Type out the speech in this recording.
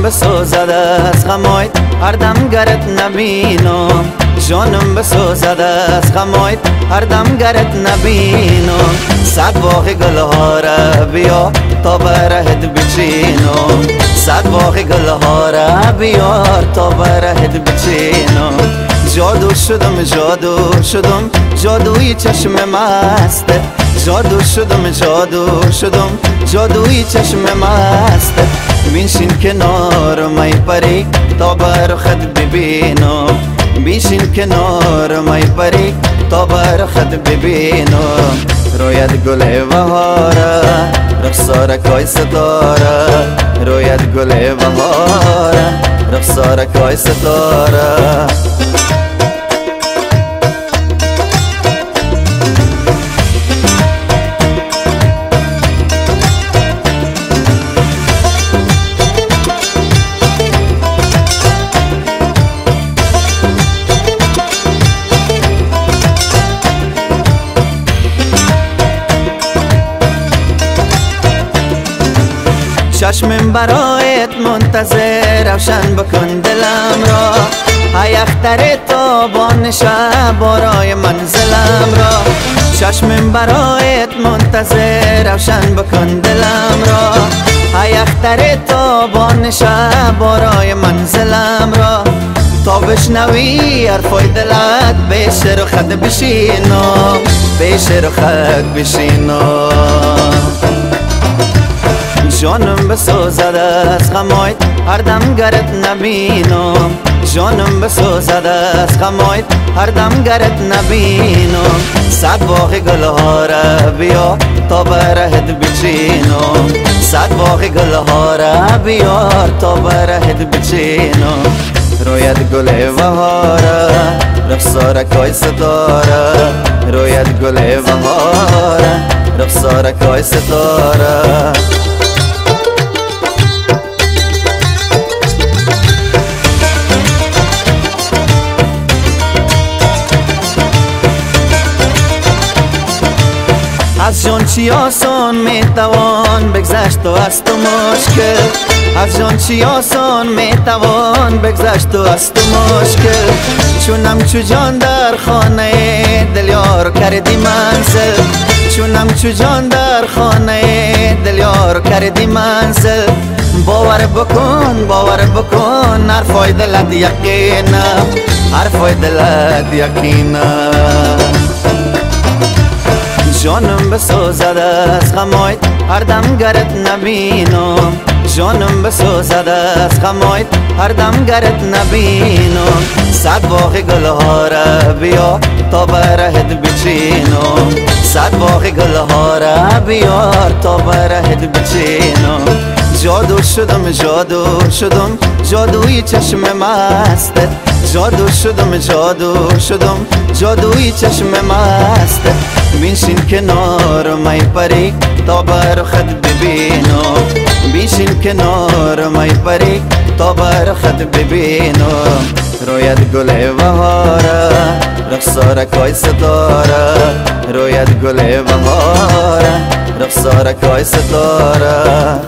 جانم بسوزد از غمایت هر دم گرت نبینم جانم بسوزد از غمایت هر دم گرت نبینم صد باغ گلها را بیا تا برهت بچینم صد باغ گلها را بیار تا برهت بچینم جادو شدم جادو شدم جادوی چشم مستت جادو شدم جادو شدم جادوی چشم مستت بینشین کنار می پری تا بر خود ببینم بینشین کنار می پری تا بر خود ببینم رویت گل بهاره رخسار کای ستاره رویت گل بهاره رخسار کای ستاره چشمم برایت منتظر روشن بکن دلم را ای اختر تابان شب برای منزلم را چشمم برایت منتظر روشن بکن دلم را ای اختر تابان شب برای منزلم را تا بشنوی حرفای دلت پیش رو خط بشینم پیش رو خط بشینم جانم بسوزد از غمایت هر دم گرت نبینم جانم بسوزد از غمایت هر دم گرت نبینم صد باغ گلها را بیا تا برهت بچینم صد باغ گلها را بیار تا برهت بچینم رویت گل بهاره رخسار کای ستاره رویت گل بهاره رخسار کای ستاره از جان چی آسان میتوان بگذشت و از تو مشکل از جان چی آسان میتوان بگذشت و از تو مشکل چونم چو جان در خانه دل یار کردی منزل چونم چو جان در خانه دل یار کردی منزل باور بکن حرفای دلت یقینه حرفای دلت یقینه جانم بسوزد از غمایت هر دم گرت نبینم جانم بسوزد از غمایت هر دم گرت نبینم صد باغ گلها را بیا تا برهت بچینم صد باغ گلها را بیار تا برهت بچینم جادو شدم جادو شدم جادوی چشم مستت جادو شدم جادو شدم جادوی چشم مستت بینشین کنار می پری تا بر خود ببینم بینشین کنار می پری تا بر خود ببینم رویت گل بهاره رخسار کای ستاره رویت گل بهاره رخسار کای ستاره